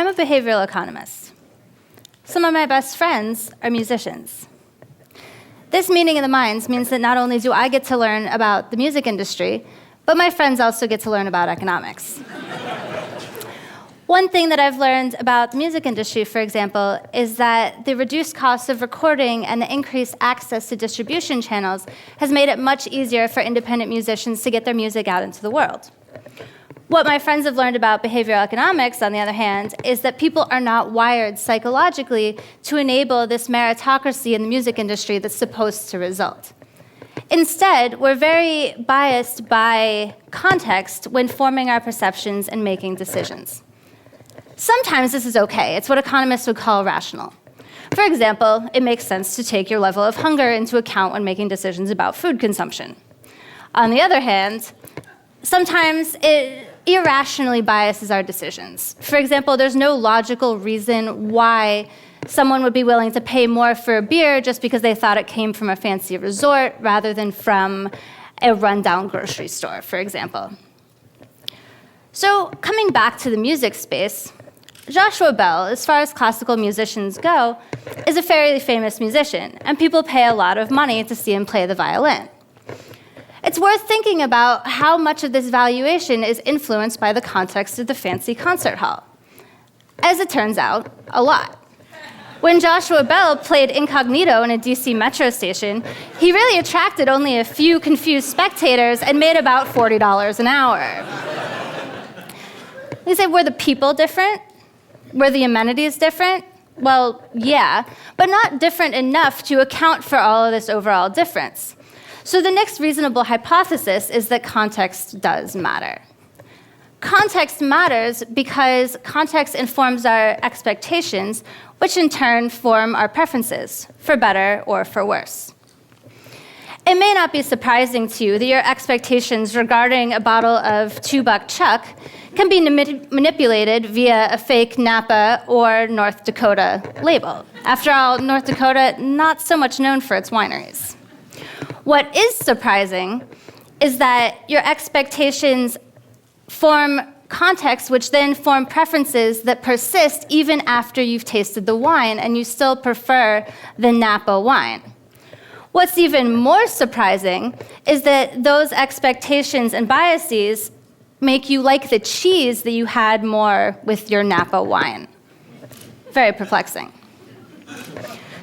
I'm a behavioral economist. Some of my best friends are musicians. This meeting of the minds means that not only do I get to learn about the music industry, but my friends also get to learn about economics. One thing that I've learned about the music industry, for example, is that the reduced cost of recording and the increased access to distribution channels has made it much easier for independent musicians to get their music out into the world. What my friends have learned about behavioral economics, on the other hand, is that people are not wired psychologically to enable this meritocracy in the music industry that's supposed to result. Instead, we're very biased by context when forming our perceptions and making decisions. Sometimes this is okay. It's what economists would call rational. For example, it makes sense to take your level of hunger into account when making decisions about food consumption. On the other hand, sometimes it irrationally biases our decisions. For example, there's no logical reason why someone would be willing to pay more for a beer just because they thought it came from a fancy resort rather than from a rundown grocery store, for example. So coming back to the music space, Joshua Bell, as far as classical musicians go, is a fairly famous musician, and people pay a lot of money to see him play the violin. It's worth thinking about how much of this valuation is influenced by the context of the fancy concert hall. As it turns out, a lot. When Joshua Bell played incognito in a DC metro station, he really attracted only a few confused spectators and made about $40 an hour. You say, were the people different? Were the amenities different? Well, yeah, but not different enough to account for all of this overall difference. So the next reasonable hypothesis is that context does matter. Context matters because context informs our expectations, which in turn form our preferences, for better or for worse. It may not be surprising to you that your expectations regarding a bottle of $2 Chuck can be manipulated via a fake Napa or North Dakota label. After all, North Dakota, not so much known for its wineries. What is surprising is that your expectations form context, which then form preferences that persist even after you've tasted the wine and you still prefer the Napa wine. What's even more surprising is that those expectations and biases make you like the cheese that you had more with your Napa wine. Very perplexing.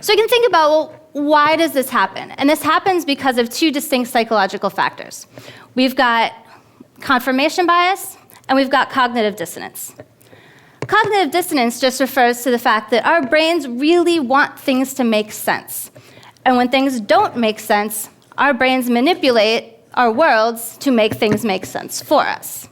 So you can think about, well, why does this happen? And this happens because of two distinct psychological factors. We've got confirmation bias, and we've got cognitive dissonance. Cognitive dissonance just refers to the fact that our brains really want things to make sense. And when things don't make sense, our brains manipulate our worlds to make things make sense for us.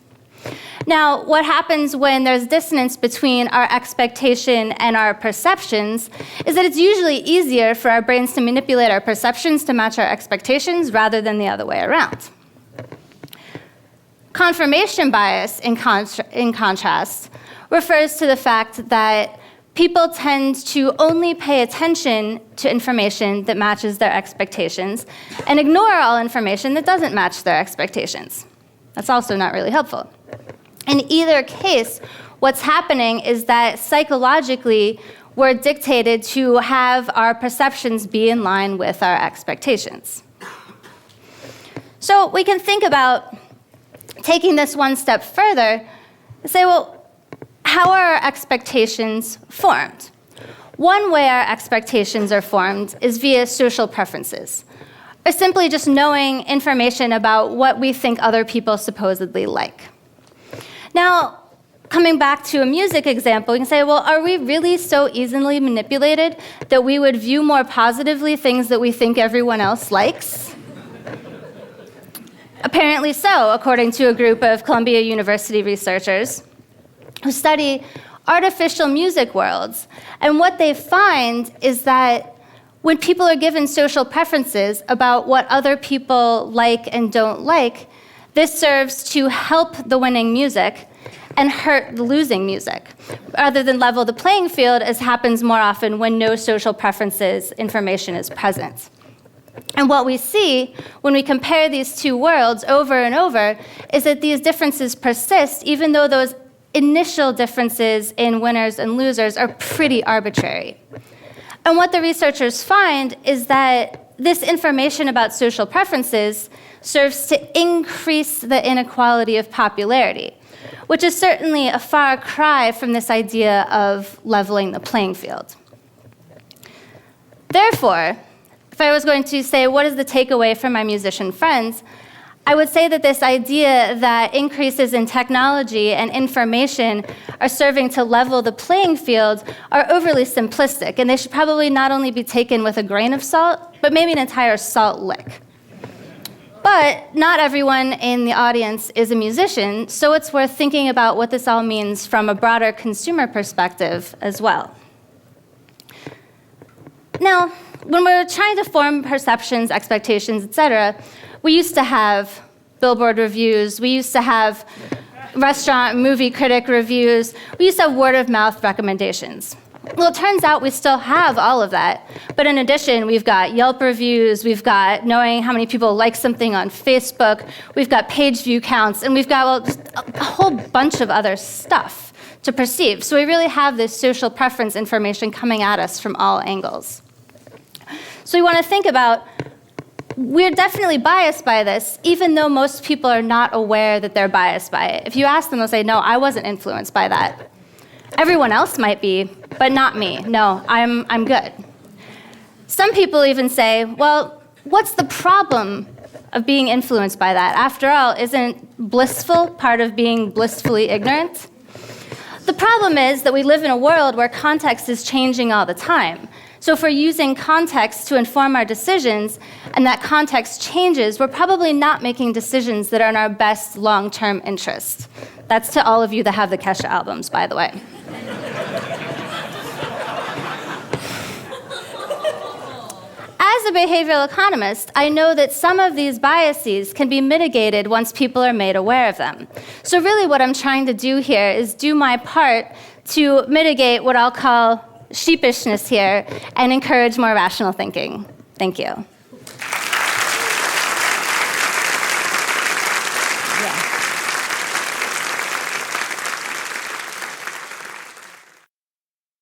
Now, what happens when there's dissonance between our expectation and our perceptions is that it's usually easier for our brains to manipulate our perceptions to match our expectations rather than the other way around. Confirmation bias, in contrast, refers to the fact that people tend to only pay attention to information that matches their expectations and ignore all information that doesn't match their expectations. That's also not really helpful. In either case, what's happening is that psychologically, we're dictated to have our perceptions be in line with our expectations. So we can think about taking this one step further and say, well, how are our expectations formed? One way our expectations are formed is via social preferences, or simply just knowing information about what we think other people supposedly like. Now, coming back to a music example, you can say, well, are we really so easily manipulated that we would view more positively things that we think everyone else likes? Apparently so, according to a group of Columbia University researchers who study artificial music worlds. And what they find is that when people are given social preferences about what other people like and don't like, this serves to help the winning music and hurt the losing music, rather than level the playing field, as happens more often when no social preferences information is present. And what we see when we compare these two worlds over and over is that these differences persist even though those initial differences in winners and losers are pretty arbitrary. And what the researchers find is that this information about social preferences serves to increase the inequality of popularity, which is certainly a far cry from this idea of leveling the playing field. Therefore, if I was going to say, what is the takeaway from my musician friends, I would say that this idea that increases in technology and information are serving to level the playing field are overly simplistic, and they should probably not only be taken with a grain of salt, but maybe an entire salt lick. But not everyone in the audience is a musician, so it's worth thinking about what this all means from a broader consumer perspective as well. Now, when we're trying to form perceptions, expectations, etc., we used to have Billboard reviews, we used to have restaurant and movie critic reviews, we used to have word-of-mouth recommendations. Well, it turns out we still have all of that, but in addition, we've got Yelp reviews, we've got knowing how many people like something on Facebook, we've got page view counts, and we've got just a whole bunch of other stuff to perceive. So we really have this social preference information coming at us from all angles. So we want to think about, we're definitely biased by this, even though most people are not aware that they're biased by it. If you ask them, they'll say, no, I wasn't influenced by that. Everyone else might be, but not me. No, I'm good. Some people even say, well, what's the problem of being influenced by that? After all, isn't blissful part of being blissfully ignorant? The problem is that we live in a world where context is changing all the time. So if we're using context to inform our decisions, and that context changes, we're probably not making decisions that are in our best long-term interest. That's to all of you that have the Kesha albums, by the way. As a behavioral economist, I know that some of these biases can be mitigated once people are made aware of them. So really what I'm trying to do here is do my part to mitigate what I'll call sheepishness here and encourage more rational thinking. Thank you.